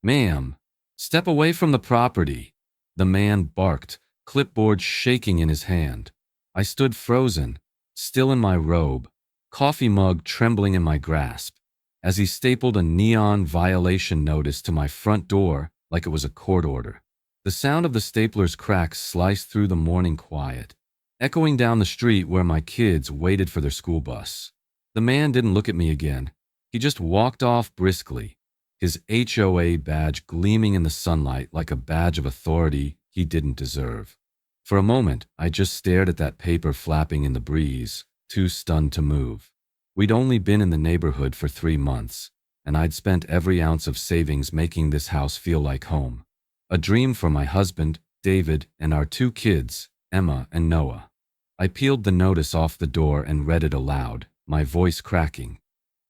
"Ma'am, step away from the property," the man barked, clipboard shaking in his hand. I stood frozen, still in my robe, coffee mug trembling in my grasp, as he stapled a neon violation notice to my front door like it was a court order. The sound of the stapler's cracks sliced through the morning quiet, echoing down the street where my kids waited for their school bus. The man didn't look at me again. He just walked off briskly, his HOA badge gleaming in the sunlight like a badge of authority he didn't deserve. For a moment, I just stared at that paper flapping in the breeze, too stunned to move. We'd only been in the neighborhood for 3 months, and I'd spent every ounce of savings making this house feel like home. A dream for my husband, David, and our 2 kids, Emma and Noah. I peeled the notice off the door and read it aloud, my voice cracking.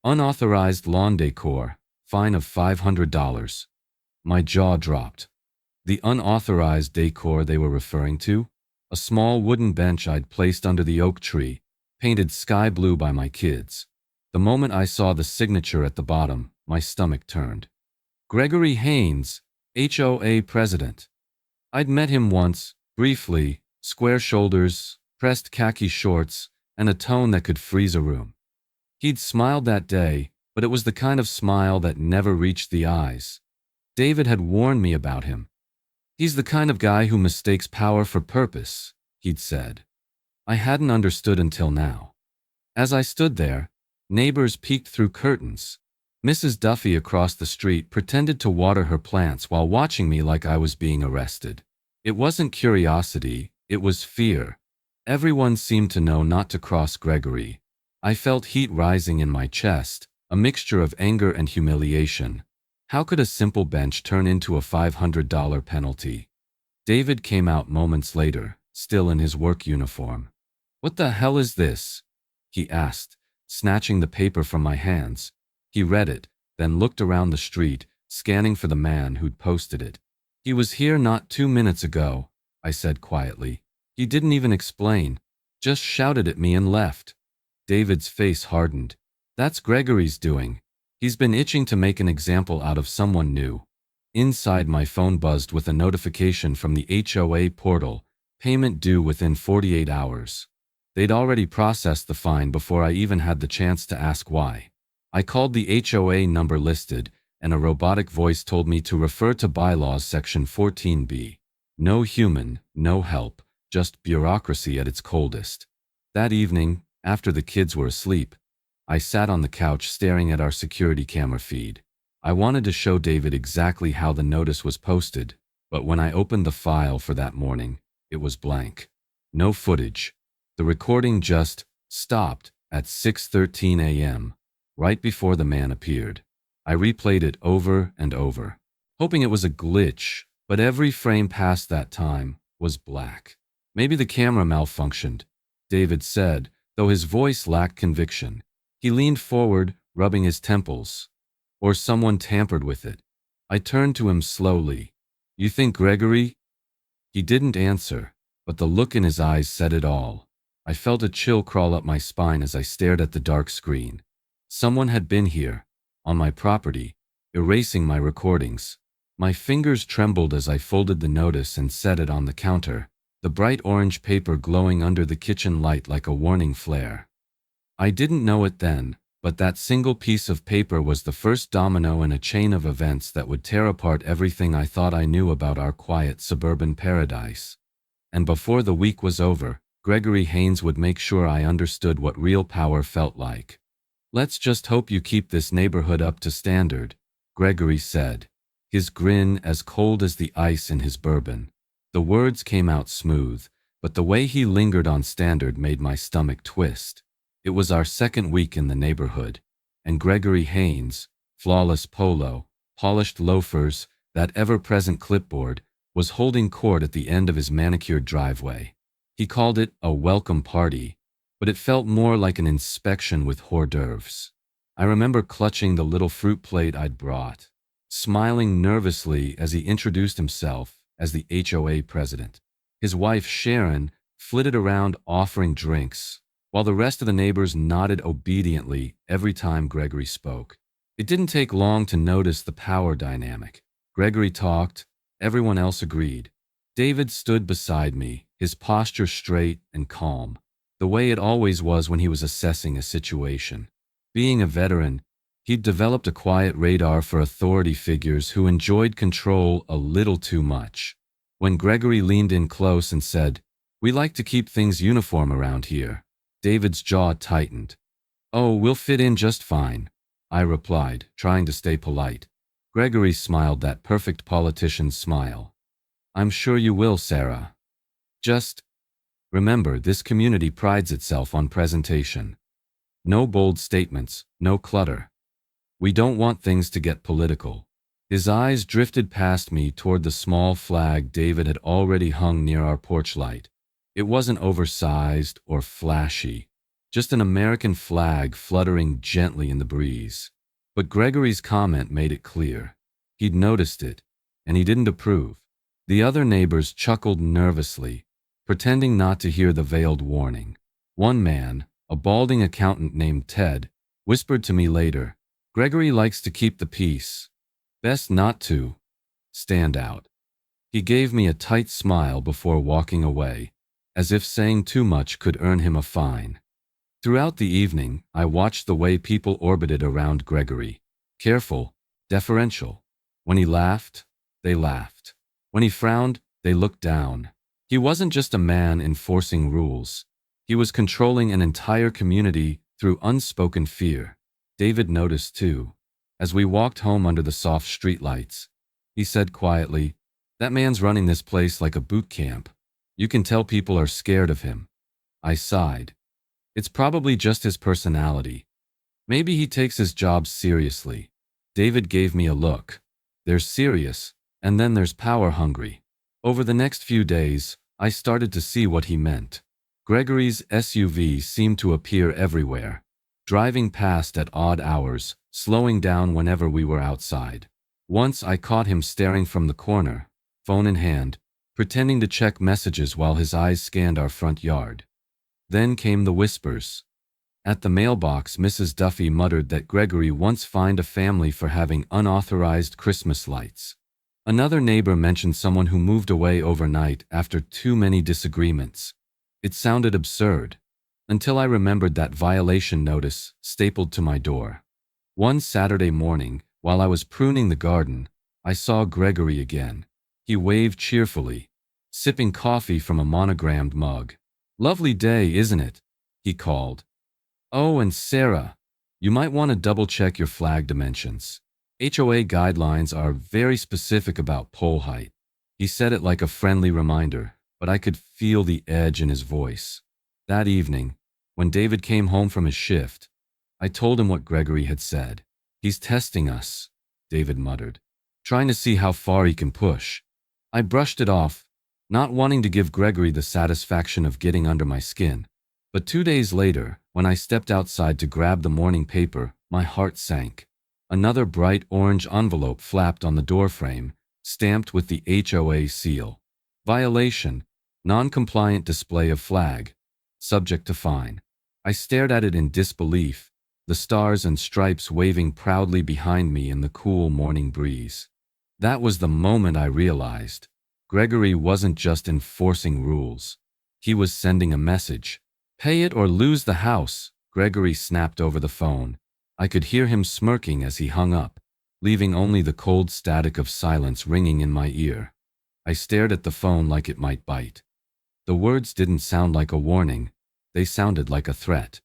Unauthorized lawn decor, fine of $500. My jaw dropped. The unauthorized decor they were referring to? A small wooden bench I'd placed under the oak tree, painted sky blue by my kids. The moment I saw the signature at the bottom, my stomach turned. Gregory Haynes, HOA President. I'd met him once, briefly, square shoulders, pressed khaki shorts, and a tone that could freeze a room. He'd smiled that day, but it was the kind of smile that never reached the eyes. David had warned me about him. "He's the kind of guy who mistakes power for purpose," he'd said. I hadn't understood until now. As I stood there, neighbors peeked through curtains. Mrs. Duffy across the street pretended to water her plants while watching me like I was being arrested. It wasn't curiosity, it was fear. Everyone seemed to know not to cross Gregory. I felt heat rising in my chest, a mixture of anger and humiliation. How could a simple bench turn into a $500 penalty? David came out moments later, still in his work uniform. "What the hell is this?" he asked, snatching the paper from my hands. He read it, then looked around the street, scanning for the man who'd posted it. "He was here not 2 minutes ago," I said quietly. "He didn't even explain, just shouted at me and left." David's face hardened. "That's Gregory's doing. He's been itching to make an example out of someone new." Inside, my phone buzzed with a notification from the HOA portal, payment due within 48 hours. They'd already processed the fine before I even had the chance to ask why. I called the HOA number listed, and a robotic voice told me to refer to bylaws section 14B. No human, no help, just bureaucracy at its coldest. That evening, after the kids were asleep, I sat on the couch staring at our security camera feed. I wanted to show David exactly how the notice was posted, but when I opened the file for that morning, it was blank. No footage. The recording just stopped at 6:13 a.m., right before the man appeared. I replayed it over and over, hoping it was a glitch, but every frame past that time was black. "Maybe the camera malfunctioned," David said, though his voice lacked conviction. He leaned forward, rubbing his temples. "Or someone tampered with it." I turned to him slowly. "You think Gregory?" He didn't answer, but the look in his eyes said it all. I felt a chill crawl up my spine as I stared at the dark screen. Someone had been here, on my property, erasing my recordings. My fingers trembled as I folded the notice and set it on the counter, the bright orange paper glowing under the kitchen light like a warning flare. I didn't know it then, but that single piece of paper was the first domino in a chain of events that would tear apart everything I thought I knew about our quiet suburban paradise. And before the week was over, Gregory Haynes would make sure I understood what real power felt like. "Let's just hope you keep this neighborhood up to standard," Gregory said, his grin as cold as the ice in his bourbon. The words came out smooth, but the way he lingered on standard made my stomach twist. It was our second week in the neighborhood, and Gregory Haynes, flawless polo, polished loafers, that ever-present clipboard, was holding court at the end of his manicured driveway. He called it a welcome party, but it felt more like an inspection with hors d'oeuvres. I remember clutching the little fruit plate I'd brought, smiling nervously as he introduced himself as the HOA president. His wife, Sharon, flitted around offering drinks, while the rest of the neighbors nodded obediently every time Gregory spoke. It didn't take long to notice the power dynamic. Gregory talked. Everyone else agreed. David stood beside me, his posture straight and calm, the way it always was when he was assessing a situation. Being a veteran, he'd developed a quiet radar for authority figures who enjoyed control a little too much. When Gregory leaned in close and said, "We like to keep things uniform around here," David's jaw tightened. "Oh, we'll fit in just fine," I replied, trying to stay polite. Gregory smiled that perfect politician's smile. "I'm sure you will, Sarah. Just remember, this community prides itself on presentation. No bold statements, no clutter. We don't want things to get political." His eyes drifted past me toward the small flag David had already hung near our porch light. It wasn't oversized or flashy, just an American flag fluttering gently in the breeze. But Gregory's comment made it clear. He'd noticed it, and he didn't approve. The other neighbors chuckled nervously, pretending not to hear the veiled warning. One man, a balding accountant named Ted, whispered to me later, "Gregory likes to keep the peace. Best not to stand out." He gave me a tight smile before walking away, as if saying too much could earn him a fine. Throughout the evening, I watched the way people orbited around Gregory. Careful, deferential. When he laughed, they laughed. When he frowned, they looked down. He wasn't just a man enforcing rules. He was controlling an entire community through unspoken fear. David noticed too. As we walked home under the soft streetlights, he said quietly, "That man's running this place like a boot camp. You can tell people are scared of him." I sighed. It's probably just his personality. Maybe he takes his job seriously. David gave me a look. There's serious, and then there's power hungry. Over the next few days, I started to see what he meant. Gregory's SUV seemed to appear everywhere, driving past at odd hours, slowing down whenever we were outside. Once I caught him staring from the corner, phone in hand, pretending to check messages while his eyes scanned our front yard. Then came the whispers. At the mailbox, Mrs. Duffy muttered that Gregory once fined a family for having unauthorized Christmas lights. Another neighbor mentioned someone who moved away overnight after too many disagreements. It sounded absurd, until I remembered that violation notice stapled to my door. One Saturday morning, while I was pruning the garden, I saw Gregory again. He waved cheerfully, sipping coffee from a monogrammed mug. "Lovely day, isn't it?" he called. "Oh, and Sarah, you might want to double-check your flag dimensions. HOA guidelines are very specific about pole height." He said it like a friendly reminder, but I could feel the edge in his voice. That evening, when David came home from his shift, I told him what Gregory had said. "He's testing us," David muttered, "trying to see how far he can push." I brushed it off, not wanting to give Gregory the satisfaction of getting under my skin. But 2 days later, when I stepped outside to grab the morning paper, my heart sank. Another bright orange envelope flapped on the doorframe, stamped with the HOA seal. Violation, non-compliant display of flag, subject to fine. I stared at it in disbelief, the stars and stripes waving proudly behind me in the cool morning breeze. That was the moment I realized Gregory wasn't just enforcing rules. He was sending a message. "Pay it or lose the house," Gregory snapped over the phone. I could hear him smirking as he hung up, leaving only the cold static of silence ringing in my ear. I stared at the phone like it might bite. The words didn't sound like a warning. They sounded like a threat.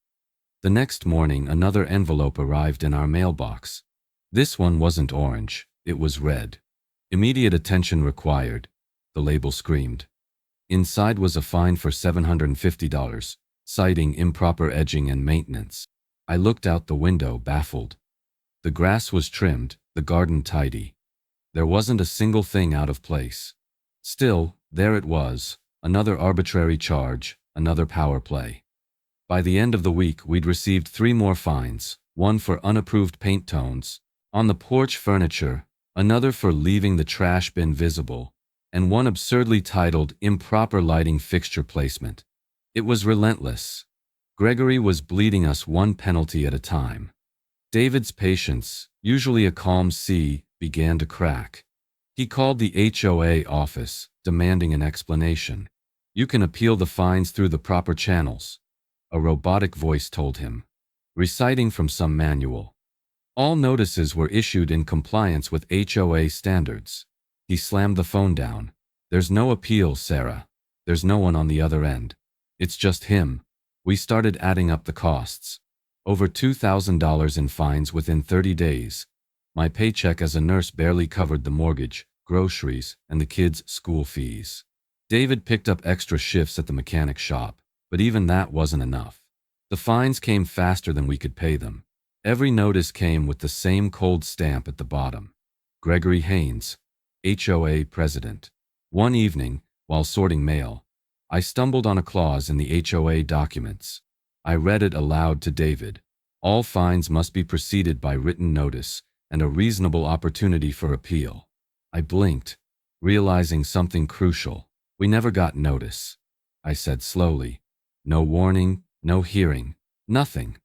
The next morning, another envelope arrived in our mailbox. This one wasn't orange. It was red. "Immediate attention required," the label screamed. Inside was a fine for $750, citing improper edging and maintenance. I looked out the window, baffled. The grass was trimmed, the garden tidy. There wasn't a single thing out of place. Still, there it was, another arbitrary charge, another power play. By the end of the week, we'd received 3 more fines, one for unapproved paint tones on the porch furniture, another for leaving the trash bin visible, and one absurdly titled improper lighting fixture placement. It was relentless. Gregory was bleeding us one penalty at a time. David's patience, usually a calm sea, began to crack. He called the HOA office, demanding an explanation. You can appeal the fines through the proper channels, a robotic voice told him, reciting from some manual. All notices were issued in compliance with HOA standards. He slammed the phone down. There's no appeal, Sarah. There's no one on the other end. It's just him. We started adding up the costs. Over $2,000 in fines within 30 days. My paycheck as a nurse barely covered the mortgage, groceries, and the kids' school fees. David picked up extra shifts at the mechanic shop, but even that wasn't enough. The fines came faster than we could pay them. Every notice came with the same cold stamp at the bottom. Gregory Haynes, HOA President. One evening, while sorting mail, I stumbled on a clause in the HOA documents. I read it aloud to David. All fines must be preceded by written notice and a reasonable opportunity for appeal. I blinked, realizing something crucial. We never got notice. I said slowly. No warning, no hearing, nothing.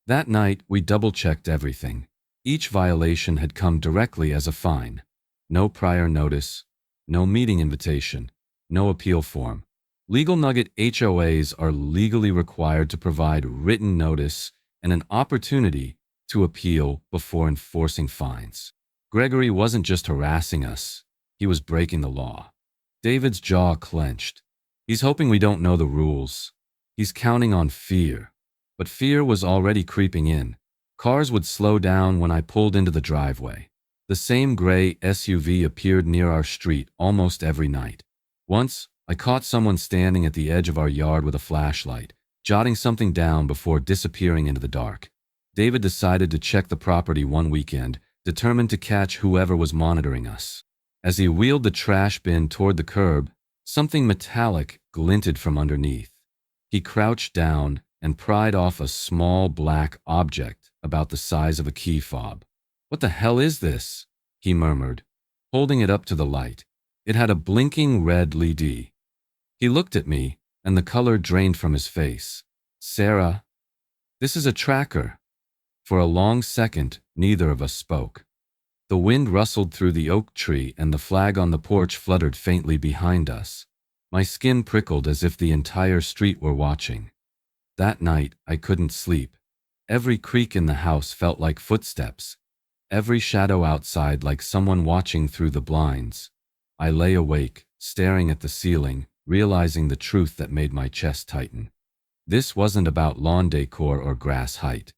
That night, we double-checked everything. Each violation had come directly as a fine. No prior notice, no meeting invitation, no appeal form. Legal nugget: HOAs are legally required to provide written notice and an opportunity to appeal before enforcing fines. Gregory wasn't just harassing us, he was breaking the law. David's jaw clenched. He's hoping we don't know the rules. He's counting on fear. But fear was already creeping in. Cars would slow down when I pulled into the driveway. The same gray SUV appeared near our street almost every night. Once, I caught someone standing at the edge of our yard with a flashlight, jotting something down before disappearing into the dark. David decided to check the property one weekend, determined to catch whoever was monitoring us. As he wheeled the trash bin toward the curb, something metallic glinted from underneath. He crouched down and pried off a small black object about the size of a key fob. "What the hell is this?" he murmured, holding it up to the light. It had a blinking red LED. He looked at me, and the color drained from his face. "Sarah, this is a tracker." For a long second, neither of us spoke. The wind rustled through the oak tree and the flag on the porch fluttered faintly behind us. My skin prickled as if the entire street were watching. That night, I couldn't sleep. Every creak in the house felt like footsteps. Every shadow outside like someone watching through the blinds. I lay awake, staring at the ceiling, realizing the truth that made my chest tighten. This wasn't about lawn decor or grass height.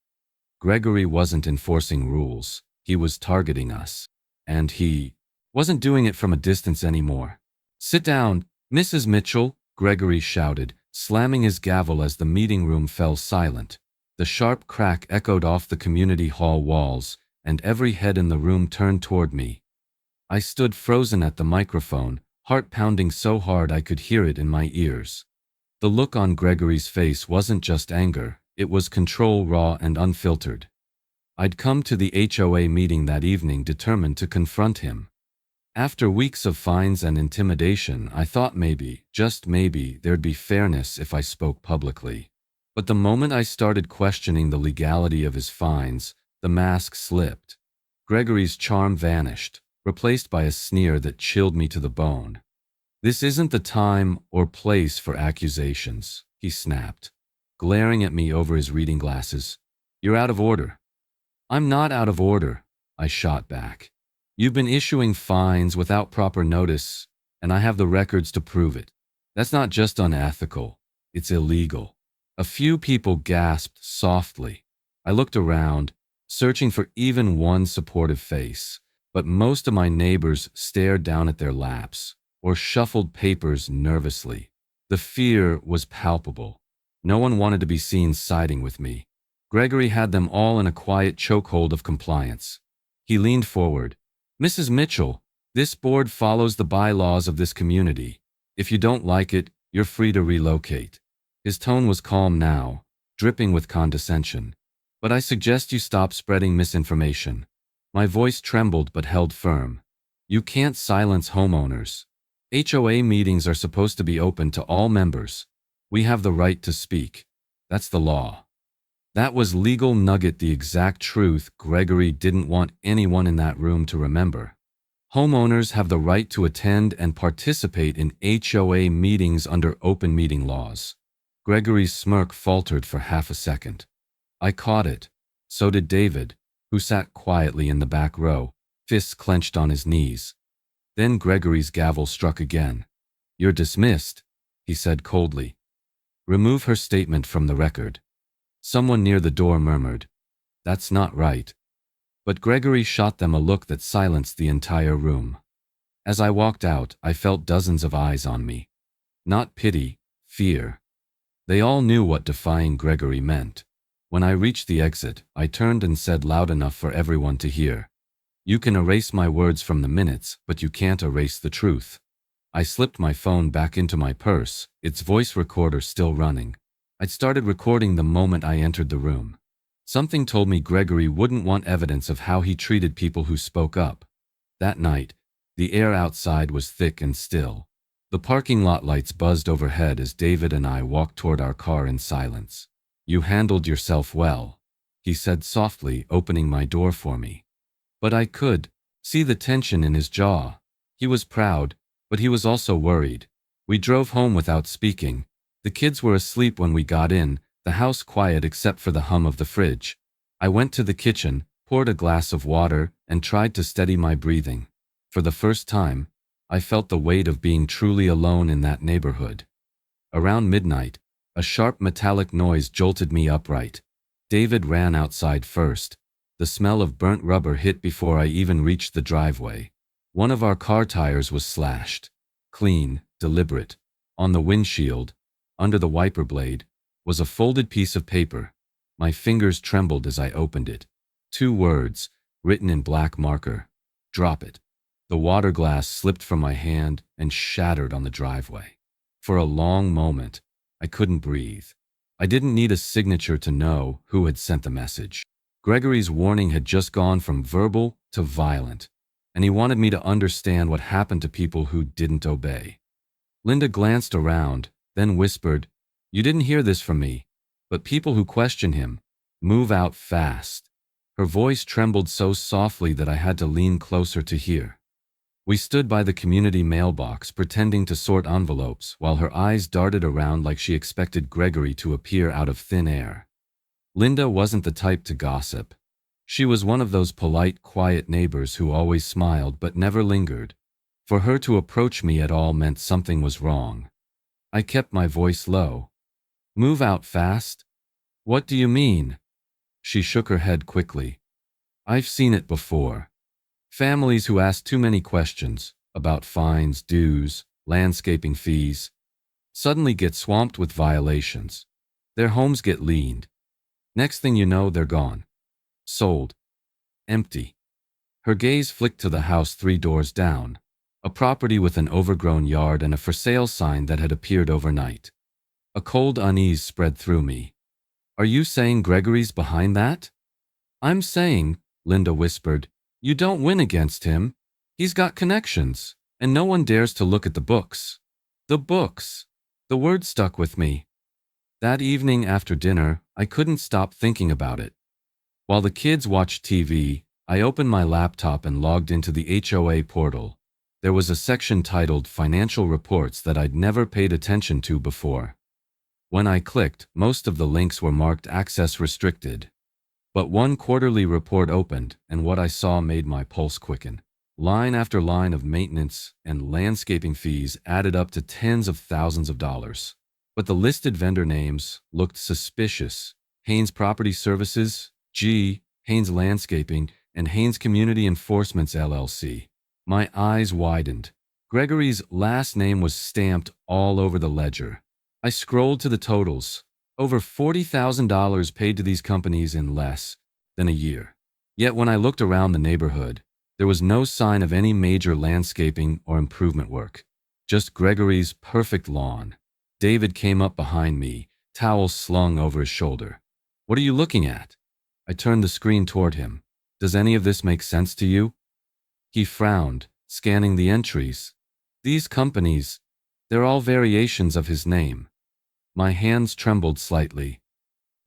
Gregory wasn't enforcing rules. He was targeting us. And he wasn't doing it from a distance anymore. "Sit down, Mrs. Mitchell," Gregory shouted, slamming his gavel as the meeting room fell silent. The sharp crack echoed off the community hall walls, and every head in the room turned toward me. I stood frozen at the microphone, heart pounding so hard I could hear it in my ears. The look on Gregory's face wasn't just anger, it was control, raw and unfiltered. I'd come to the HOA meeting that evening determined to confront him. After weeks of fines and intimidation, I thought maybe, just maybe, there'd be fairness if I spoke publicly. But the moment I started questioning the legality of his fines, the mask slipped. Gregory's charm vanished, replaced by a sneer that chilled me to the bone. "This isn't the time or place for accusations," he snapped, glaring at me over his reading glasses. "You're out of order." "I'm not out of order," I shot back. "You've been issuing fines without proper notice, and I have the records to prove it. That's not just unethical, it's illegal." A few people gasped softly. I looked around, searching for even one supportive face, but most of my neighbors stared down at their laps or shuffled papers nervously. The fear was palpable. No one wanted to be seen siding with me. Gregory had them all in a quiet chokehold of compliance. He leaned forward. "Mrs. Mitchell, this board follows the bylaws of this community. If you don't like it, you're free to relocate." His tone was calm now, dripping with condescension. "But I suggest you stop spreading misinformation." My voice trembled but held firm. "You can't silence homeowners. HOA meetings are supposed to be open to all members. We have the right to speak. That's the law." That was legal nugget, the exact truth Gregory didn't want anyone in that room to remember. Homeowners have the right to attend and participate in HOA meetings under open meeting laws. Gregory's smirk faltered for half a second. I caught it. So did David, who sat quietly in the back row, fists clenched on his knees. Then Gregory's gavel struck again. "You're dismissed," he said coldly. "Remove her statement from the record." Someone near the door murmured, "That's not right." But Gregory shot them a look that silenced the entire room. As I walked out, I felt dozens of eyes on me. Not pity, fear. They all knew what defying Gregory meant. When I reached the exit, I turned and said loud enough for everyone to hear, "You can erase my words from the minutes, but you can't erase the truth." I slipped my phone back into my purse, its voice recorder still running. I'd started recording the moment I entered the room. Something told me Gregory wouldn't want evidence of how he treated people who spoke up. That night, the air outside was thick and still. The parking lot lights buzzed overhead as David and I walked toward our car in silence. "You handled yourself well," he said softly, opening my door for me. But I could see the tension in his jaw. He was proud, but he was also worried. We drove home without speaking. The kids were asleep when we got in, the house quiet except for the hum of the fridge. I went to the kitchen, poured a glass of water, and tried to steady my breathing. For the first time, I felt the weight of being truly alone in that neighborhood. Around midnight, a sharp metallic noise jolted me upright. David ran outside first. The smell of burnt rubber hit before I even reached the driveway. One of our car tires was slashed. Clean, deliberate. On the windshield, under the wiper blade, was a folded piece of paper. My fingers trembled as I opened it. 2 words, written in black marker. "Drop it." The water glass slipped from my hand and shattered on the driveway. For a long moment, I couldn't breathe. I didn't need a signature to know who had sent the message. Gregory's warning had just gone from verbal to violent, and he wanted me to understand what happened to people who didn't obey. Linda glanced around, then whispered, "You didn't hear this from me, but people who question him move out fast." Her voice trembled so softly that I had to lean closer to hear. We stood by the community mailbox, pretending to sort envelopes, while her eyes darted around like she expected Gregory to appear out of thin air. Linda wasn't the type to gossip. She was one of those polite, quiet neighbors who always smiled but never lingered. For her to approach me at all meant something was wrong. I kept my voice low. "Move out fast? What do you mean?" She shook her head quickly. "I've seen it before. Families who ask too many questions about fines, dues, landscaping fees, suddenly get swamped with violations. Their homes get liened. Next thing you know, they're gone. Sold. Empty." Her gaze flicked to the house 3 doors down, a property with an overgrown yard and a for sale sign that had appeared overnight. A cold unease spread through me. "Are you saying Gregory's behind that?" "I'm saying," Linda whispered, "you don't win against him. He's got connections, and no one dares to look at the books." The books. The word stuck with me. That evening after dinner, I couldn't stop thinking about it. While the kids watched TV, I opened my laptop and logged into the HOA portal. There was a section titled Financial Reports that I'd never paid attention to before. When I clicked, most of the links were marked Access Restricted. But one quarterly report opened, and what I saw made my pulse quicken. Line after line of maintenance and landscaping fees added up to tens of thousands of dollars. But the listed vendor names looked suspicious. Haynes Property Services, G, Haynes Landscaping, and Haynes Community Enforcements LLC. My eyes widened. Gregory's last name was stamped all over the ledger. I scrolled to the totals. Over $40,000 paid to these companies in less than a year. Yet when I looked around the neighborhood, there was no sign of any major landscaping or improvement work. Just Gregory's perfect lawn. David came up behind me, towel slung over his shoulder. "What are you looking at?" I turned the screen toward him. "Does any of this make sense to you?" He frowned, scanning the entries. "These companies, they're all variations of his name." My hands trembled slightly.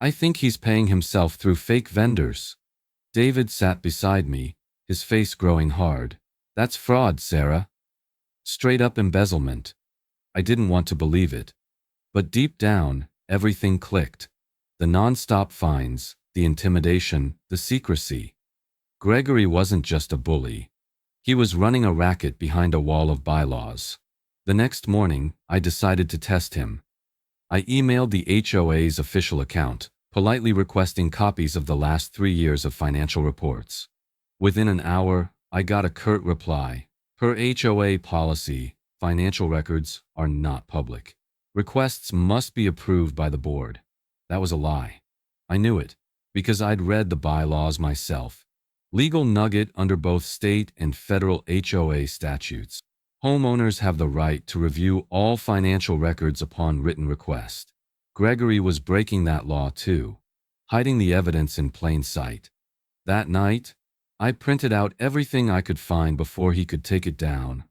"I think he's paying himself through fake vendors." David sat beside me, his face growing hard. That's fraud, Sarah. Straight up embezzlement. I didn't want to believe it. But deep down, everything clicked. The non-stop fines, the intimidation, the secrecy. Gregory wasn't just a bully. He was running a racket behind a wall of bylaws. The next morning, I decided to test him. I emailed the HOA's official account, politely requesting copies of the last 3 years of financial reports. Within an hour, I got a curt reply. Per HOA policy, financial records are not public. Requests must be approved by the board. That was a lie. I knew it, because I'd read the bylaws myself. Legal nugget under both state and federal HOA statutes. Homeowners have the right to review all financial records upon written request. Gregory was breaking that law too, hiding the evidence in plain sight. That night, I printed out everything I could find before he could take it down.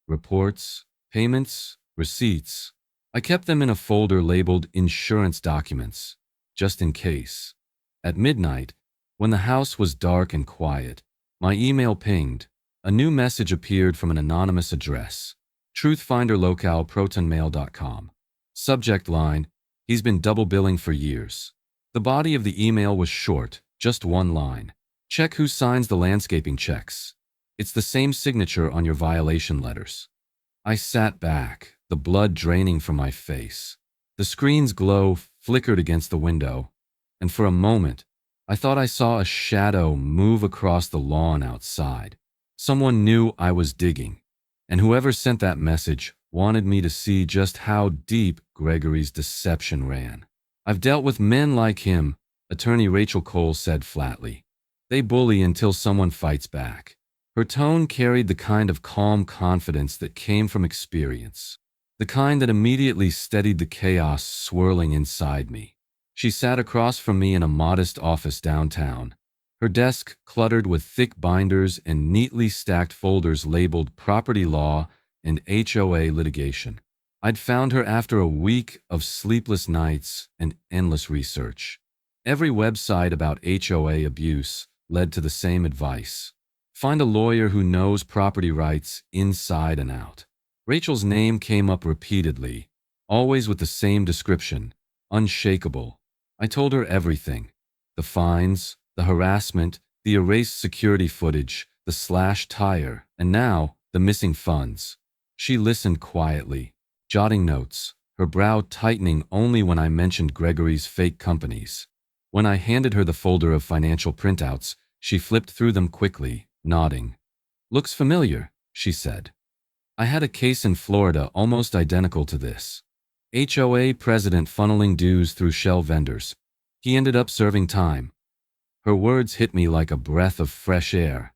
Reports, payments, receipts. I kept them in a folder labeled insurance documents, just in case. At midnight, when the house was dark and quiet, my email pinged. A new message appeared from an anonymous address. truthfinderlocalprotonmail.com. Subject line, he's been double billing for years. The body of the email was short, just one line. Check who signs the landscaping checks. It's the same signature on your violation letters. I sat back, the blood draining from my face. The screen's glow flickered against the window, and for a moment, I thought I saw a shadow move across the lawn outside. Someone knew I was digging, and whoever sent that message wanted me to see just how deep Gregory's deception ran. I've dealt with men like him, attorney Rachel Cole said flatly. They bully until someone fights back. Her tone carried the kind of calm confidence that came from experience, the kind that immediately steadied the chaos swirling inside me. She sat across from me in a modest office downtown, her desk cluttered with thick binders and neatly stacked folders labeled property law and HOA litigation. I'd found her after a week of sleepless nights and endless research. Every website about HOA abuse led to the same advice. Find a lawyer who knows property rights inside and out. Rachel's name came up repeatedly, always with the same description, unshakable. I told her everything. The fines, the harassment, the erased security footage, the slashed tire, and now the missing funds. She listened quietly, jotting notes, her brow tightening only when I mentioned Gregory's fake companies. When I handed her the folder of financial printouts, she flipped through them quickly, nodding. Looks familiar, she said. I had a case in Florida almost identical to this. HOA President funneling dues through shell vendors. He ended up serving time. Her words hit me like a breath of fresh air,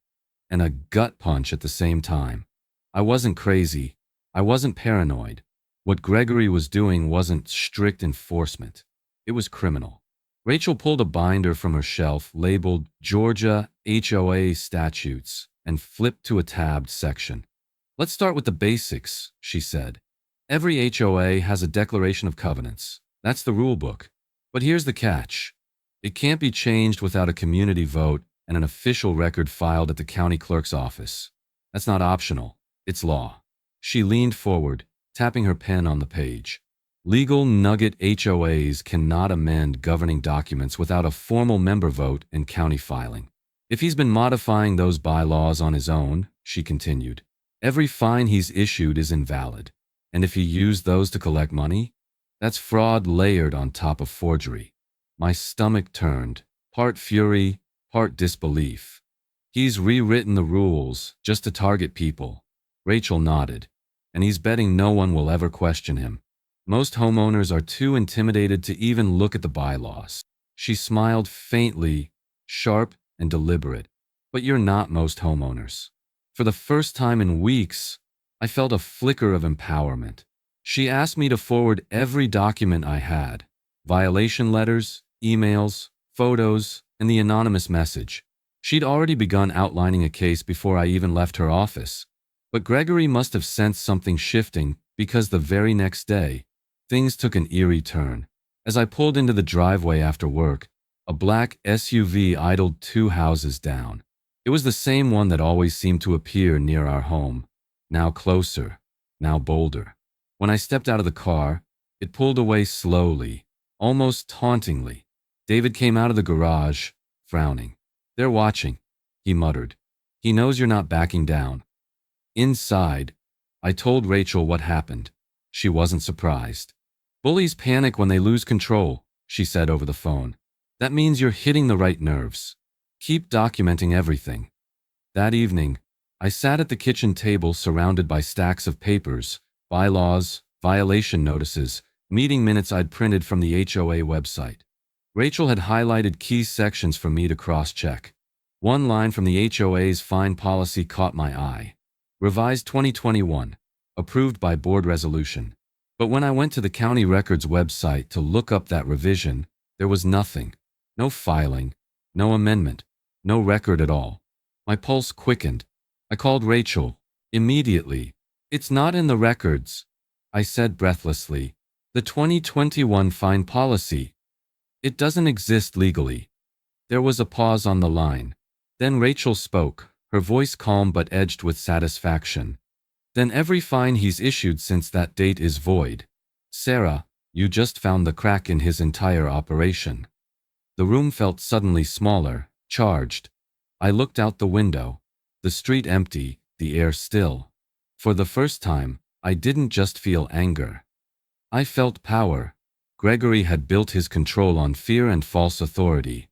and a gut punch at the same time. I wasn't crazy. I wasn't paranoid. What Gregory was doing wasn't strict enforcement. It was criminal. Rachel pulled a binder from her shelf labeled Georgia HOA Statutes and flipped to a tabbed section. Let's start with the basics, she said. Every HOA has a declaration of covenants. That's the rule book. But here's the catch. It can't be changed without a community vote and an official record filed at the county clerk's office. That's not optional. It's law. She leaned forward, tapping her pen on the page. Legal nugget HOAs cannot amend governing documents without a formal member vote and county filing. If he's been modifying those bylaws on his own, she continued, every fine he's issued is invalid. And if he used those to collect money, that's fraud layered on top of forgery. My stomach turned, part fury, part disbelief. He's rewritten the rules just to target people. Rachel nodded, and he's betting no one will ever question him. Most homeowners are too intimidated to even look at the bylaws. She smiled faintly, sharp and deliberate. But you're not most homeowners. For the first time in weeks, I felt a flicker of empowerment. She asked me to forward every document I had, violation letters, emails, photos, and the anonymous message. She'd already begun outlining a case before I even left her office. But Gregory must have sensed something shifting because the very next day, things took an eerie turn. As I pulled into the driveway after work, a black SUV idled 2 houses down. It was the same one that always seemed to appear near our home, now closer, now bolder. When I stepped out of the car, it pulled away slowly, almost tauntingly. David came out of the garage, frowning. "They're watching," he muttered. "He knows you're not backing down." Inside, I told Rachel what happened. She wasn't surprised. "Bullies panic when they lose control," she said over the phone. "That means you're hitting the right nerves. Keep documenting everything." That evening, I sat at the kitchen table surrounded by stacks of papers, bylaws, violation notices, meeting minutes I'd printed from the HOA website. Rachel had highlighted key sections for me to cross-check. One line from the HOA's fine policy caught my eye. Revised 2021, approved by board resolution. But when I went to the county records website to look up that revision, there was nothing. No filing, no amendment, no record at all. My pulse quickened. I called Rachel. Immediately. "It's not in the records," I said breathlessly. "The 2021 fine policy. It doesn't exist legally." There was a pause on the line. Then Rachel spoke, her voice calm but edged with satisfaction. "Then every fine he's issued since that date is void. Sarah, you just found the crack in his entire operation." The room felt suddenly smaller, charged. I looked out the window. The street empty, the air still. For the first time, I didn't just feel anger. I felt power. Gregory had built his control on fear and false authority.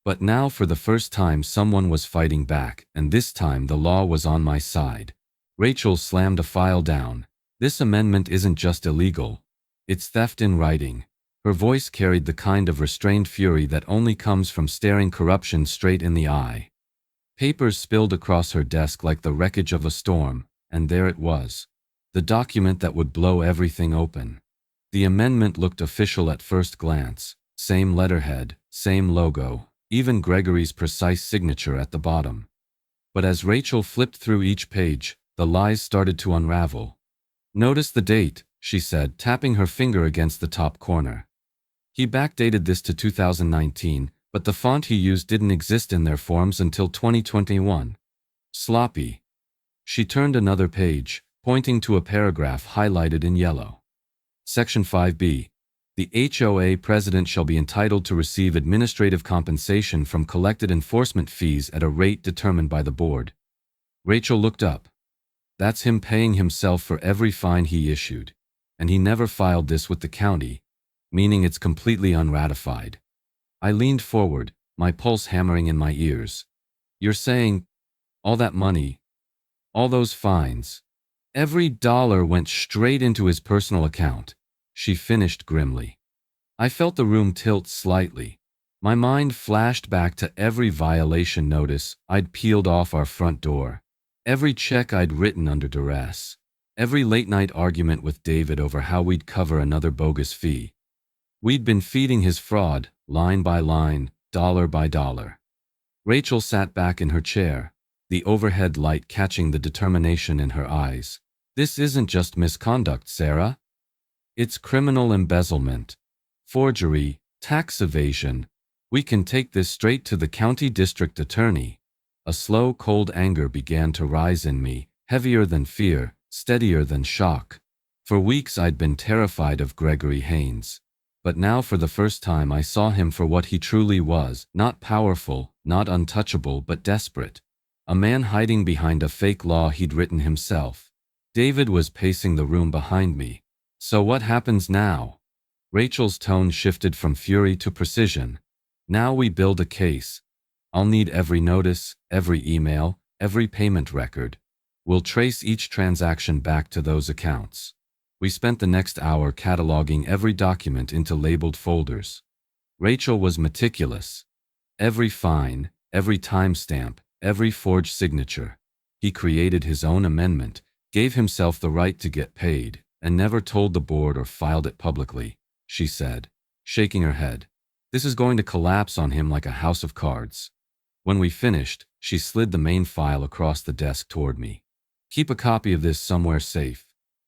But now for the first time someone was fighting back, and this time the law was on my side. Rachel slammed a file down. "This amendment isn't just illegal. It's theft in writing." Her voice carried the kind of restrained fury that only comes from staring corruption straight in the eye. Papers spilled across her desk like the wreckage of a storm, and there it was. The document that would blow everything open. The amendment looked official at first glance. Same letterhead, same logo, even Gregory's precise signature at the bottom. But as Rachel flipped through each page, the lies started to unravel. "Notice the date," she said, tapping her finger against the top corner. "He backdated this to 2019, but the font he used didn't exist in their forms until 2021. Sloppy." She turned another page, pointing to a paragraph highlighted in yellow. Section 5B. The HOA President shall be entitled to receive administrative compensation from collected enforcement fees at a rate determined by the board. Rachel looked up. "That's him paying himself for every fine he issued. And he never filed this with the county, meaning it's completely unratified." I leaned forward, my pulse hammering in my ears. "You're saying all that money, all those fines, every dollar went straight into his personal account," she finished grimly. I felt the room tilt slightly. My mind flashed back to every violation notice I'd peeled off our front door, every check I'd written under duress, every late-night argument with David over how we'd cover another bogus fee. We'd been feeding his fraud, line by line, dollar by dollar. Rachel sat back in her chair, the overhead light catching the determination in her eyes. "This isn't just misconduct, Sarah. It's criminal embezzlement, forgery, tax evasion. We can take this straight to the county district attorney." A slow, cold anger began to rise in me, heavier than fear, steadier than shock. For weeks I'd been terrified of Gregory Haynes. But now for the first time I saw him for what he truly was, not powerful, not untouchable, but desperate. A man hiding behind a fake law he'd written himself. David was pacing the room behind me. "So what happens now?" Rachel's tone shifted from fury to precision. "Now we build a case. I'll need every notice, every email, every payment record. We'll trace each transaction back to those accounts." We spent the next hour cataloging every document into labeled folders. Rachel was meticulous. Every fine, every timestamp, every forged signature. He created his own amendment, gave himself the right to get paid, and never told the board or filed it publicly, she said, shaking her head. "This is going to collapse on him like a house of cards." When we finished, she slid the main file across the desk toward me. "Keep a copy of this somewhere safe.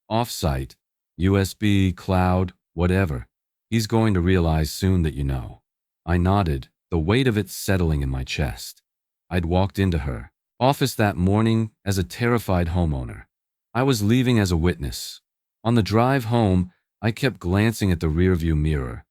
Off-site, USB, cloud, whatever. He's going to realize soon that you know." I nodded, the weight of it settling in my chest. I'd walked into her office that morning as a terrified homeowner. I was leaving as a witness. On the drive home, I kept glancing at the rearview mirror,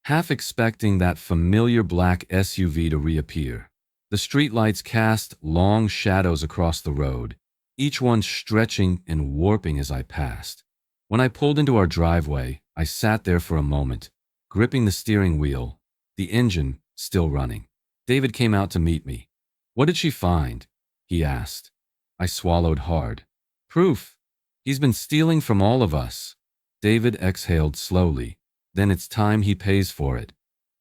half expecting that familiar black SUV to reappear. The streetlights cast long shadows across the road, each one stretching and warping as I passed. When I pulled into our driveway, I sat there for a moment, gripping the steering wheel, the engine still running. David came out to meet me. "What did she find?" he asked. I swallowed hard. "Proof. He's been stealing from all of us." David exhaled slowly. "Then it's time he pays for it."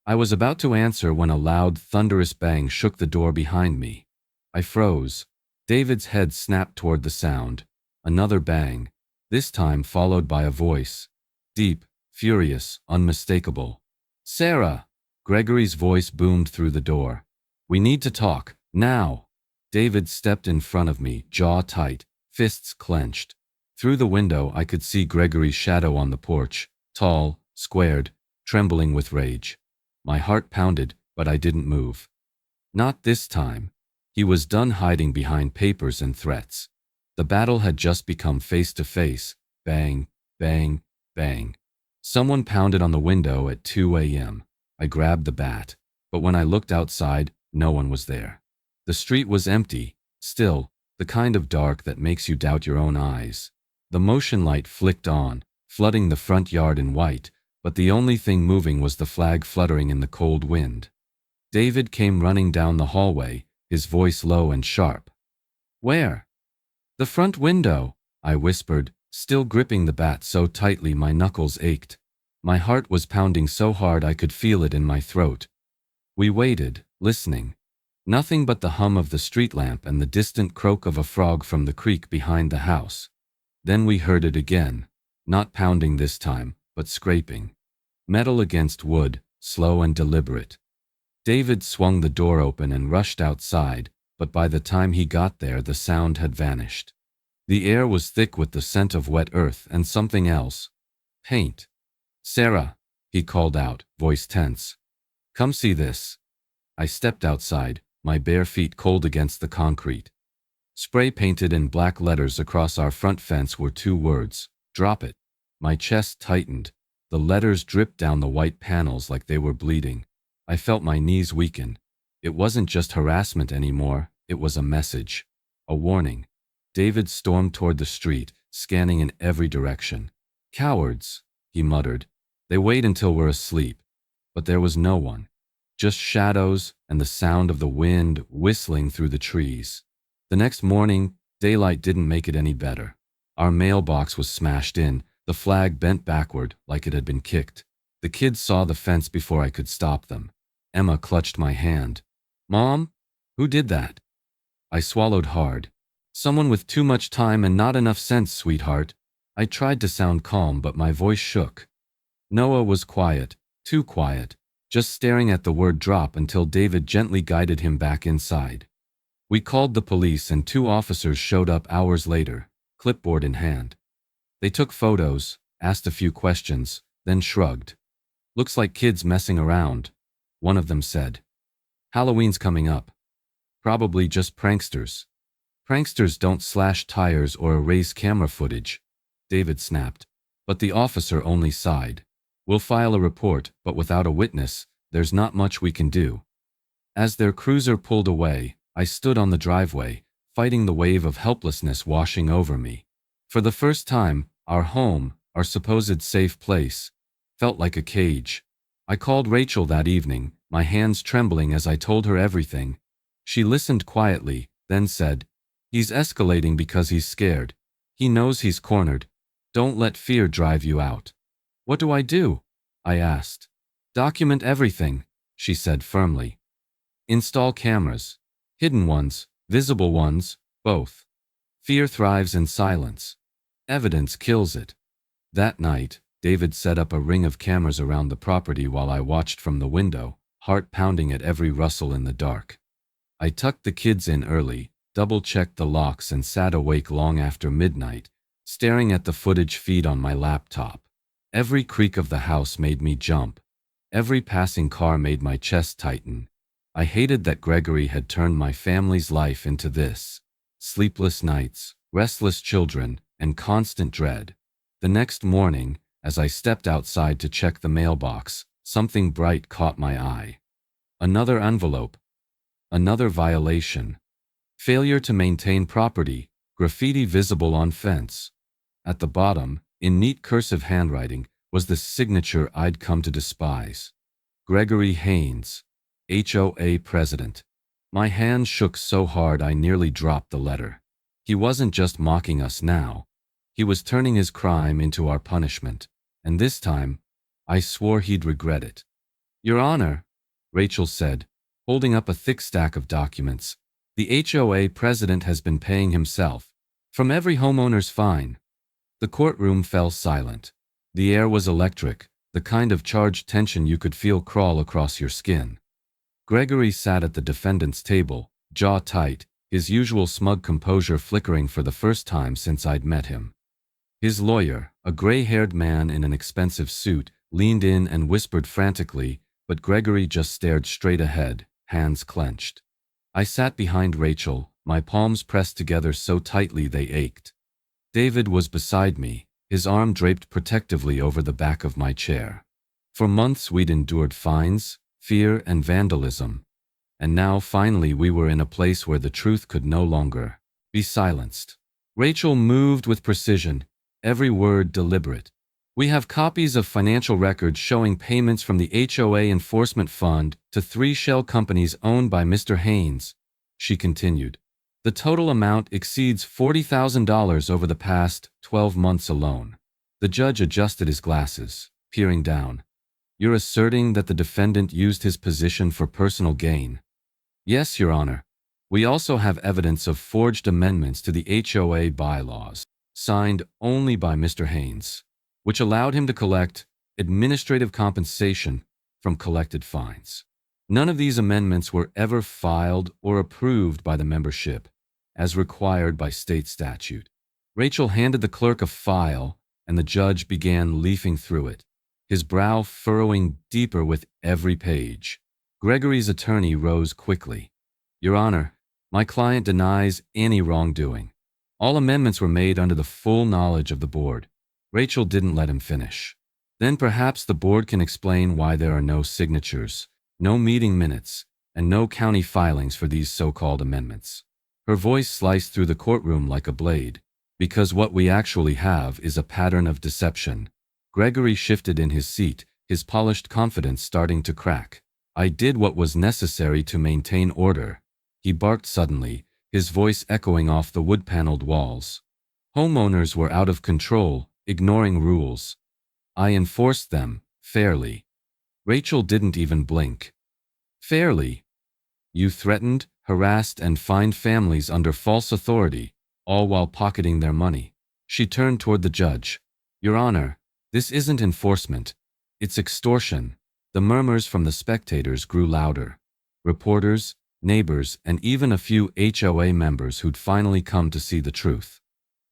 I was about to answer when a loud, thunderous bang shook the door behind me. I froze. David's head snapped toward the sound. Another bang, this time followed by a voice. Deep, furious, unmistakable. "Sarah!" Gregory's voice boomed through the door. "We need to talk, now." David stepped in front of me, jaw tight, fists clenched. Through the window, I could see Gregory's shadow on the porch, tall, squared, trembling with rage. My heart pounded, but I didn't move. Not this time. He was done hiding behind papers and threats. The battle had just become face-to-face. Bang, bang, bang. Someone pounded on the window at 2 a.m. I grabbed the bat, but when I looked outside, no one was there. The street was empty, still, the kind of dark that makes you doubt your own eyes. The motion light flicked on, flooding the front yard in white, but the only thing moving was the flag fluttering in the cold wind. David came running down the hallway, his voice low and sharp. "Where?" "The front window," I whispered, still gripping the bat so tightly my knuckles ached. My heart was pounding so hard I could feel it in my throat. We waited, listening. Nothing but the hum of the street lamp and the distant croak of a frog from the creek behind the house. Then we heard it again, not pounding this time, but scraping. Metal against wood, slow and deliberate. David swung the door open and rushed outside, but by the time he got there, the sound had vanished. The air was thick with the scent of wet earth and something else. Paint. "Sarah," he called out, voice tense. "Come see this." I stepped outside, my bare feet cold against the concrete. Spray painted in black letters across our front fence were 2 words, "Drop it." My chest tightened. The letters dripped down the white panels like they were bleeding. I felt my knees weaken. It wasn't just harassment anymore, it was a message. A warning. David stormed toward the street, scanning in every direction. "Cowards," he muttered. "They wait until we're asleep." But there was no one. Just shadows and the sound of the wind whistling through the trees. The next morning, daylight didn't make it any better. Our mailbox was smashed in, the flag bent backward like it had been kicked. The kids saw the fence before I could stop them. Emma clutched my hand. "Mom, who did that?" I swallowed hard. "Someone with too much time and not enough sense, sweetheart." I tried to sound calm, but my voice shook. Noah was quiet, too quiet, just staring at the word drop until David gently guided him back inside. We called the police and 2 officers showed up hours later, clipboard in hand. They took photos, asked a few questions, then shrugged. "Looks like kids messing around," one of them said. "Halloween's coming up. Probably just pranksters." "Pranksters don't slash tires or erase camera footage," David snapped. But the officer only sighed. "We'll file a report, but without a witness, there's not much we can do." As their cruiser pulled away, I stood on the driveway, fighting the wave of helplessness washing over me. For the first time, our home, our supposed safe place, felt like a cage. I called Rachel that evening, my hands trembling as I told her everything. She listened quietly, then said, "He's escalating because he's scared. He knows he's cornered. Don't let fear drive you out." "What do I do?" I asked. "Document everything," she said firmly. "Install cameras. Hidden ones, visible ones, both. Fear thrives in silence. Evidence kills it." That night, David set up a ring of cameras around the property while I watched from the window, heart pounding at every rustle in the dark. I tucked the kids in early, double-checked the locks and sat awake long after midnight, staring at the footage feed on my laptop. Every creak of the house made me jump. Every passing car made my chest tighten. I hated that Gregory had turned my family's life into this. Sleepless nights, restless children, and constant dread. The next morning, as I stepped outside to check the mailbox, something bright caught my eye. Another envelope. Another violation. Failure to maintain property, graffiti visible on fence. At the bottom, in neat cursive handwriting, was the signature I'd come to despise. Gregory Haynes, HOA President. My hand shook so hard I nearly dropped the letter. He wasn't just mocking us now. He was turning his crime into our punishment. And this time, I swore he'd regret it. Your Honor, Rachel said, holding up a thick stack of documents, the HOA President has been paying himself from every homeowner's fine. The courtroom fell silent. The air was electric, the kind of charged tension you could feel crawl across your skin. Gregory sat at the defendant's table, jaw tight, his usual smug composure flickering for the first time since I'd met him. His lawyer, a gray-haired man in an expensive suit, leaned in and whispered frantically, but Gregory just stared straight ahead, hands clenched. I sat behind Rachel, my palms pressed together so tightly they ached. David was beside me, his arm draped protectively over the back of my chair. For months we'd endured fines, fear, and vandalism. And now finally we were in a place where the truth could no longer be silenced. Rachel moved with precision, every word deliberate. We have copies of financial records showing payments from the HOA Enforcement Fund to 3 shell companies owned by Mr. Haynes, she continued. The total amount exceeds $40,000 over the past 12 months alone. The judge adjusted his glasses, peering down. You're asserting that the defendant used his position for personal gain? Yes, Your Honor. We also have evidence of forged amendments to the HOA bylaws, signed only by Mr. Haynes, which allowed him to collect administrative compensation from collected fines. None of these amendments were ever filed or approved by the membership, as required by state statute. Rachel handed the clerk a file, and the judge began leafing through it, his brow furrowing deeper with every page. Gregory's attorney rose quickly. Your Honor, my client denies any wrongdoing. All amendments were made under the full knowledge of the board. Rachel didn't let him finish. Then perhaps the board can explain why there are no signatures, no meeting minutes, and no county filings for these so-called amendments. Her voice sliced through the courtroom like a blade. Because what we actually have is a pattern of deception. Gregory shifted in his seat, his polished confidence starting to crack. I did what was necessary to maintain order. He barked suddenly, his voice echoing off the wood-paneled walls. Homeowners were out of control, ignoring rules. I enforced them, fairly. Rachel didn't even blink. Fairly? You threatened, harassed, and fined families under false authority, all while pocketing their money. She turned toward the judge. Your Honor, this isn't enforcement. It's extortion. The murmurs from the spectators grew louder. Reporters, neighbors, and even a few HOA members who'd finally come to see the truth.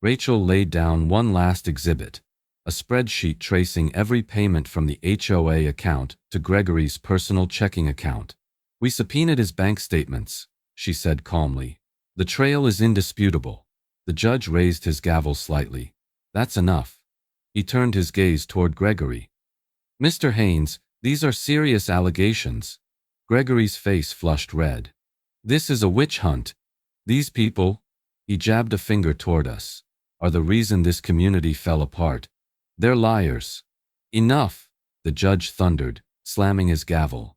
Rachel laid down one last exhibit, a spreadsheet tracing every payment from the HOA account to Gregory's personal checking account. We subpoenaed his bank statements, she said calmly. The trail is indisputable. The judge raised his gavel slightly. That's enough. He turned his gaze toward Gregory. Mr. Haynes, these are serious allegations. Gregory's face flushed red. This is a witch hunt. These people, he jabbed a finger toward us, are the reason this community fell apart. They're liars. Enough, the judge thundered, slamming his gavel.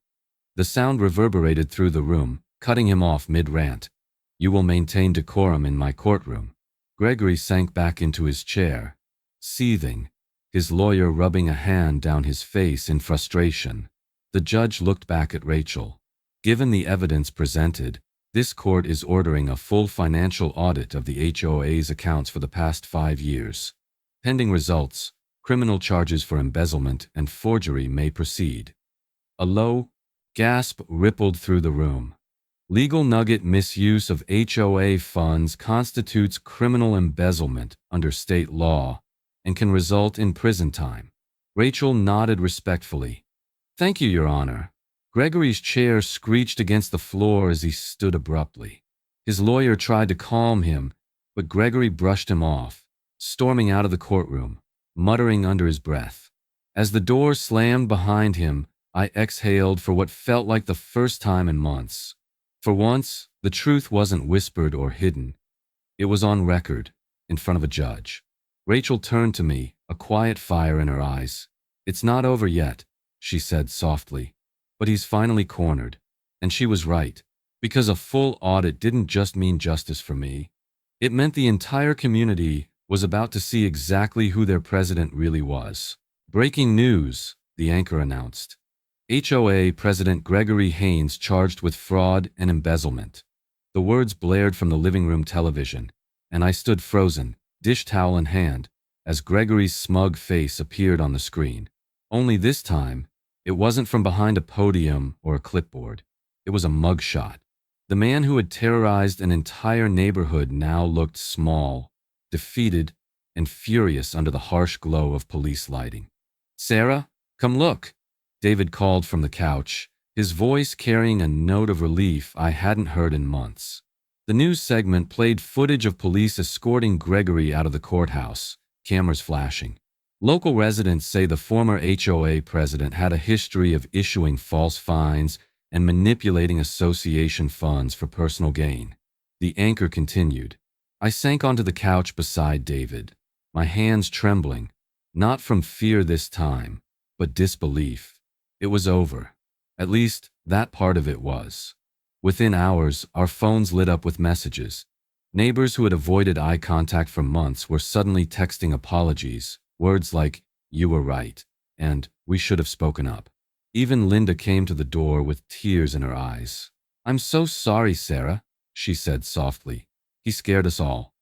The sound reverberated through the room, cutting him off mid-rant. You will maintain decorum in my courtroom. Gregory sank back into his chair, seething, his lawyer rubbing a hand down his face in frustration. The judge looked back at Rachel. Given the evidence presented, this court is ordering a full financial audit of the HOA's accounts for the past 5 years. Pending results, criminal charges for embezzlement and forgery may proceed. A low gasp rippled through the room. Legal nugget misuse of HOA funds constitutes criminal embezzlement under state law and can result in prison time. Rachel nodded respectfully. Thank you, Your Honor. Gregory's chair screeched against the floor as he stood abruptly. His lawyer tried to calm him, but Gregory brushed him off, storming out of the courtroom, muttering under his breath. As the door slammed behind him, I exhaled for what felt like the first time in months. For once, the truth wasn't whispered or hidden. It was on record, in front of a judge. Rachel turned to me, a quiet fire in her eyes. "It's not over yet," she said softly. "But he's finally cornered." And she was right, because a full audit didn't just mean justice for me. It meant the entire community was about to see exactly who their president really was. "Breaking news," the anchor announced. "HOA President Gregory Haynes charged with fraud and embezzlement." The words blared from the living room television, and I stood frozen, dish towel in hand, as Gregory's smug face appeared on the screen. Only this time, it wasn't from behind a podium or a clipboard. It was a mugshot. The man who had terrorized an entire neighborhood now looked small, defeated, and furious under the harsh glow of police lighting. "Sarah, come look," David called from the couch, his voice carrying a note of relief I hadn't heard in months. The news segment played footage of police escorting Gregory out of the courthouse, cameras flashing. Local residents say the former HOA president had a history of issuing false fines and manipulating association funds for personal gain. The anchor continued. I sank onto the couch beside David, my hands trembling, not from fear this time, but disbelief. It was over. At least, that part of it was. Within hours, our phones lit up with messages. Neighbors who had avoided eye contact for months were suddenly texting apologies, words like, "You were right," and "We should have spoken up." Even Linda came to the door with tears in her eyes. "I'm so sorry, Sarah," she said softly. "He scared us all."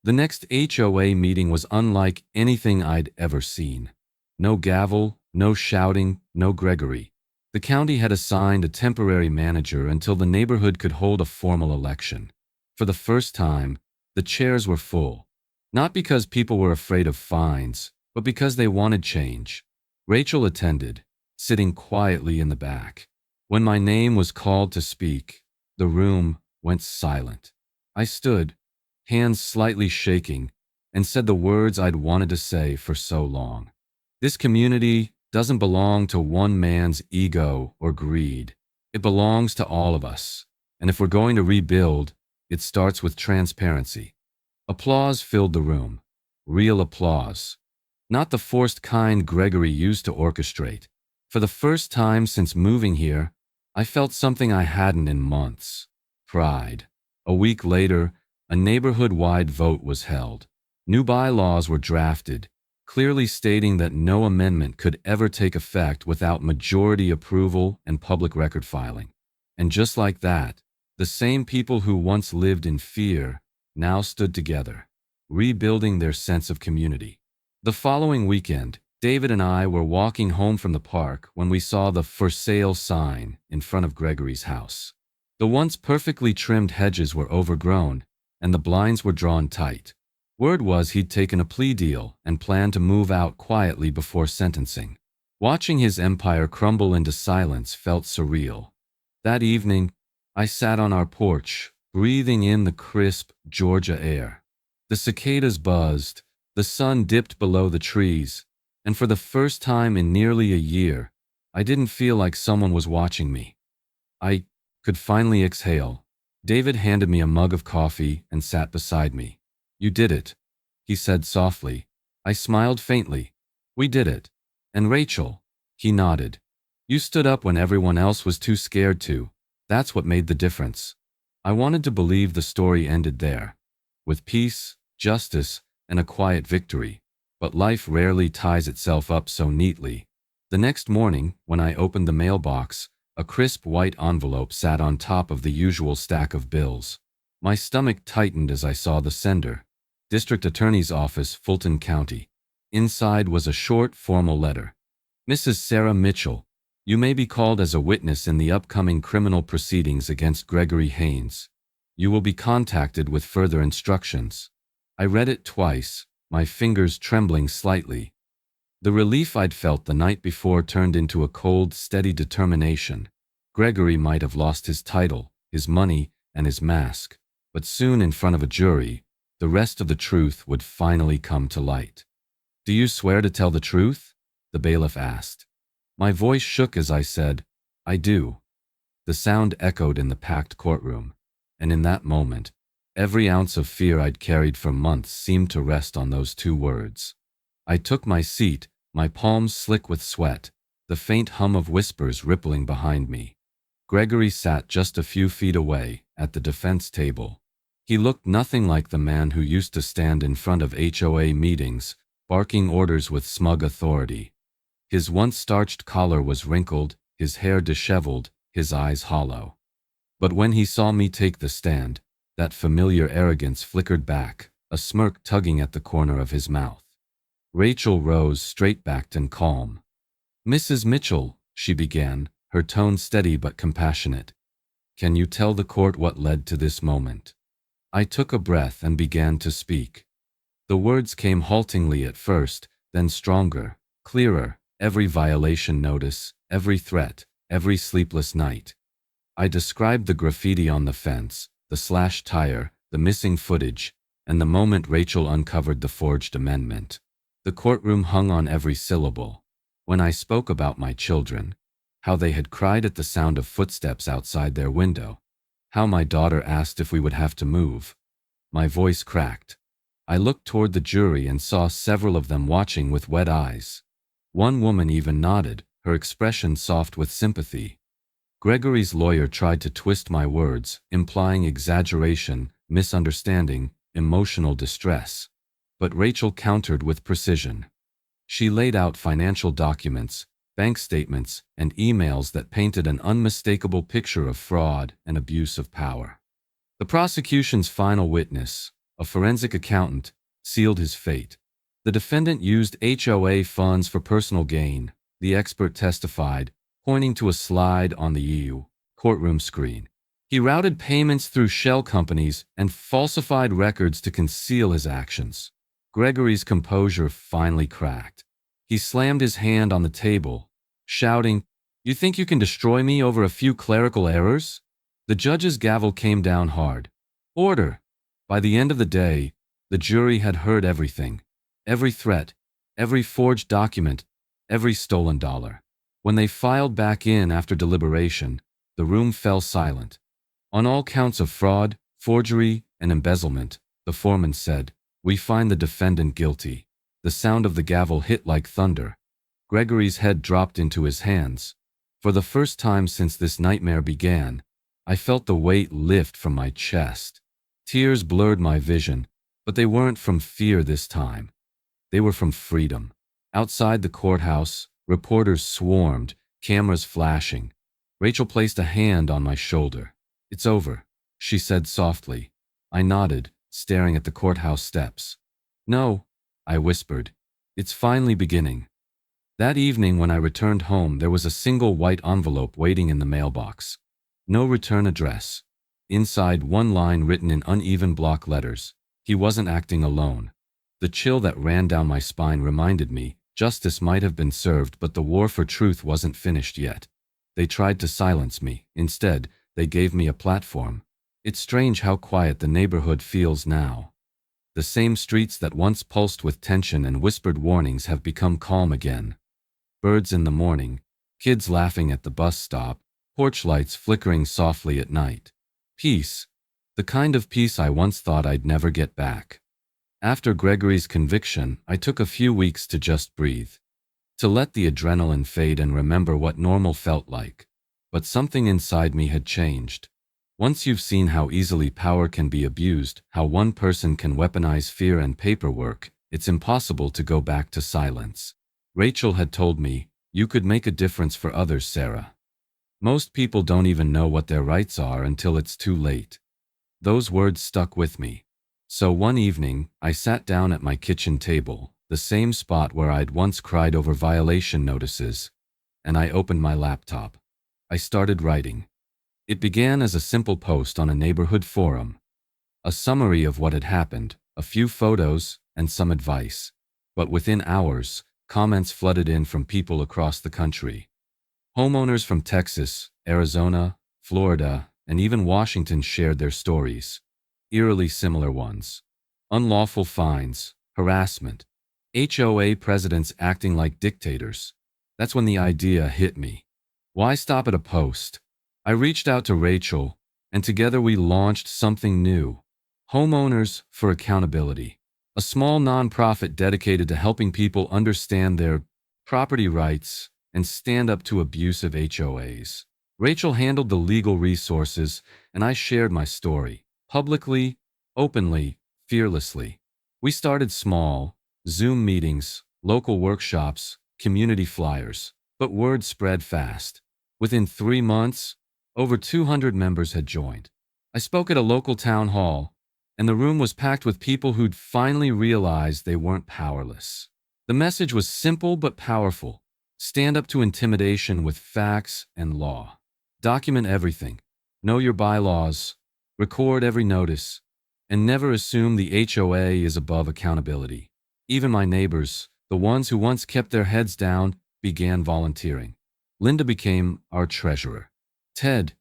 The next HOA meeting was unlike anything I'd ever seen. No gavel, no shouting, no Gregory. The county had assigned a temporary manager until the neighborhood could hold a formal election. For the first time, the chairs were full. Not because people were afraid of fines, but because they wanted change. Rachel attended, sitting quietly in the back. When my name was called to speak, the room went silent. I stood, hands slightly shaking, and said the words I'd wanted to say for so long. This community doesn't belong to one man's ego or greed. It belongs to all of us. And if we're going to rebuild, it starts with transparency. Applause filled the room. Real applause. Not the forced kind Gregory used to orchestrate. For the first time since moving here, I felt something I hadn't in months. Pride. A week later, a neighborhood-wide vote was held. New bylaws were drafted, clearly stating that no amendment could ever take effect without majority approval and public record filing. And just like that, the same people who once lived in fear now stood together, rebuilding their sense of community. The following weekend, David and I were walking home from the park when we saw the "For Sale" sign in front of Gregory's house. The once perfectly trimmed hedges were overgrown, and the blinds were drawn tight. Word was he'd taken a plea deal and planned to move out quietly before sentencing. Watching his empire crumble into silence felt surreal. That evening, I sat on our porch, breathing in the crisp Georgia air. The cicadas buzzed, the sun dipped below the trees, and for the first time in nearly a year, I didn't feel like someone was watching me. I could finally exhale. David handed me a mug of coffee and sat beside me. "You did it," he said softly. I smiled faintly. "We did it." "And Rachel," he nodded. "You stood up when everyone else was too scared to. That's what made the difference." I wanted to believe the story ended there, with peace, justice, and a quiet victory, but life rarely ties itself up so neatly. The next morning, when I opened the mailbox, a crisp white envelope sat on top of the usual stack of bills. My stomach tightened as I saw the sender. District Attorney's Office, Fulton County. Inside was a short, formal letter. "Mrs. Sarah Mitchell, you may be called as a witness in the upcoming criminal proceedings against Gregory Haynes. You will be contacted with further instructions." I read it twice, my fingers trembling slightly. The relief I'd felt the night before turned into a cold, steady determination. Gregory might have lost his title, his money, and his mask, but soon in front of a jury, the rest of the truth would finally come to light. "Do you swear to tell the truth?" the bailiff asked. My voice shook as I said, "I do." The sound echoed in the packed courtroom, and in that moment, every ounce of fear I'd carried for months seemed to rest on those two words. I took my seat, my palms slick with sweat, the faint hum of whispers rippling behind me. Gregory sat just a few feet away, at the defense table. He looked nothing like the man who used to stand in front of HOA meetings, barking orders with smug authority. His once starched collar was wrinkled, his hair disheveled, his eyes hollow. But when he saw me take the stand, that familiar arrogance flickered back, a smirk tugging at the corner of his mouth. Rachel rose, straight-backed and calm. "Mrs. Mitchell," she began, her tone steady but compassionate. "Can you tell the court what led to this moment?" I took a breath and began to speak. The words came haltingly at first, then stronger, clearer, every violation notice, every threat, every sleepless night. I described the graffiti on the fence, the slashed tire, the missing footage, and the moment Rachel uncovered the forged amendment. The courtroom hung on every syllable. When I spoke about my children, how they had cried at the sound of footsteps outside their window, how my daughter asked if we would have to move, my voice cracked. I looked toward the jury and saw several of them watching with wet eyes. One woman even nodded, her expression soft with sympathy. Gregory's lawyer tried to twist my words, implying exaggeration, misunderstanding, emotional distress. But Rachel countered with precision. She laid out financial documents, bank statements, and emails that painted an unmistakable picture of fraud and abuse of power. The prosecution's final witness, a forensic accountant, sealed his fate. The defendant used HOA funds for personal gain, the expert testified, pointing to a slide on the courtroom screen. He routed payments through shell companies and falsified records to conceal his actions. Gregory's composure finally cracked. He slammed his hand on the table, shouting, "You think you can destroy me over a few clerical errors?" The judge's gavel came down hard. "Order!" By the end of the day, the jury had heard everything. Every threat, every forged document, every stolen dollar. When they filed back in after deliberation, the room fell silent. On all counts of fraud, forgery, and embezzlement, the foreman said, "We find the defendant guilty." The sound of the gavel hit like thunder. Gregory's head dropped into his hands. For the first time since this nightmare began, I felt the weight lift from my chest. Tears blurred my vision, but they weren't from fear this time. They were from freedom. Outside the courthouse, reporters swarmed, cameras flashing. Rachel placed a hand on my shoulder. "It's over," she said softly. I nodded, staring at the courthouse steps. "No," I whispered. "It's finally beginning." That evening when I returned home, there was a single white envelope waiting in the mailbox. No return address. Inside, one line written in uneven block letters. He wasn't acting alone. The chill that ran down my spine reminded me, justice might have been served, but the war for truth wasn't finished yet. They tried to silence me. Instead, they gave me a platform. It's strange how quiet the neighborhood feels now. The same streets that once pulsed with tension and whispered warnings have become calm again. Birds in the morning, kids laughing at the bus stop, porch lights flickering softly at night. Peace. The kind of peace I once thought I'd never get back. After Gregory's conviction, I took a few weeks to just breathe. To let the adrenaline fade and remember what normal felt like. But something inside me had changed. Once you've seen how easily power can be abused, how one person can weaponize fear and paperwork, it's impossible to go back to silence. Rachel had told me, "You could make a difference for others, Sarah." Most people don't even know what their rights are until it's too late. Those words stuck with me. So one evening, I sat down at my kitchen table, the same spot where I'd once cried over violation notices, and I opened my laptop. I started writing. It began as a simple post on a neighborhood forum. A summary of what had happened, a few photos, and some advice. But within hours, comments flooded in from people across the country. Homeowners from Texas, Arizona, Florida, and even Washington shared their stories. Eerily similar ones. Unlawful fines, harassment, HOA presidents acting like dictators. That's when the idea hit me. Why stop at a post? I reached out to Rachel, and together we launched something new. Homeowners for Accountability, a small nonprofit dedicated to helping people understand their property rights and stand up to abusive HOAs. Rachel handled the legal resources, and I shared my story, publicly, openly, fearlessly. We started small, Zoom meetings, local workshops, community flyers, but word spread fast. Within 3 months, over 200 members had joined. I spoke at a local town hall, and the room was packed with people who'd finally realized they weren't powerless. The message was simple but powerful. Stand up to intimidation with facts and law. Document everything. Know your bylaws. Record every notice. And never assume the HOA is above accountability. Even my neighbors, the ones who once kept their heads down, began volunteering. Linda became our treasurer. Ted,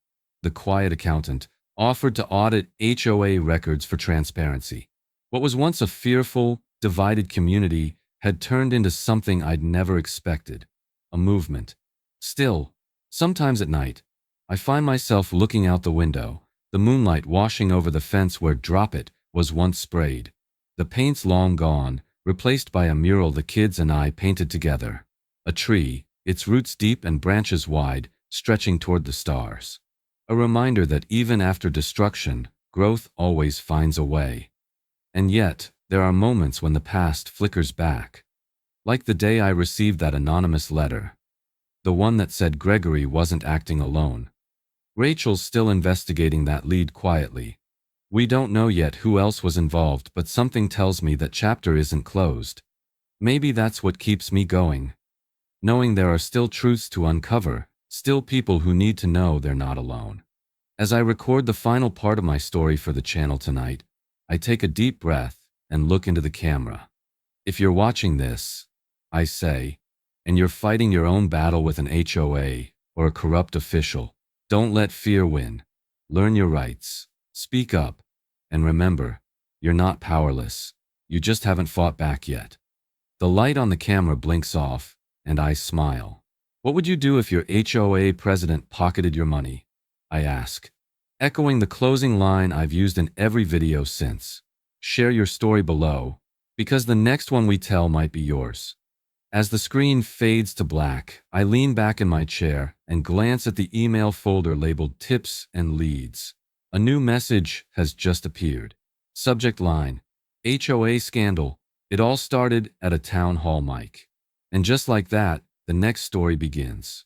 the quiet accountant, offered to audit HOA records for transparency. What was once a fearful, divided community had turned into something I'd never expected, a movement. Still, sometimes at night, I find myself looking out the window, the moonlight washing over the fence where Drop It was once sprayed. The paint's long gone, replaced by a mural the kids and I painted together. A tree, its roots deep and branches wide, stretching toward the stars. A reminder that even after destruction, growth always finds a way. And yet, there are moments when the past flickers back. Like the day I received that anonymous letter. The one that said Gregory wasn't acting alone. Rachel's still investigating that lead quietly. We don't know yet who else was involved, but something tells me that chapter isn't closed. Maybe that's what keeps me going. Knowing there are still truths to uncover, still people who need to know they're not alone. As I record the final part of my story for the channel tonight, I take a deep breath and look into the camera. If you're watching this, I say, and you're fighting your own battle with an HOA or a corrupt official, don't let fear win. Learn your rights, speak up, and remember, you're not powerless. You just haven't fought back yet. The light on the camera blinks off, and I smile. What would you do if your HOA president pocketed your money? I ask, echoing the closing line I've used in every video since. Share your story below, because the next one we tell might be yours. As the screen fades to black, I lean back in my chair and glance at the email folder labeled Tips and Leads. A new message has just appeared. Subject line, HOA scandal. It all started at a town hall mic. And just like that, the next story begins.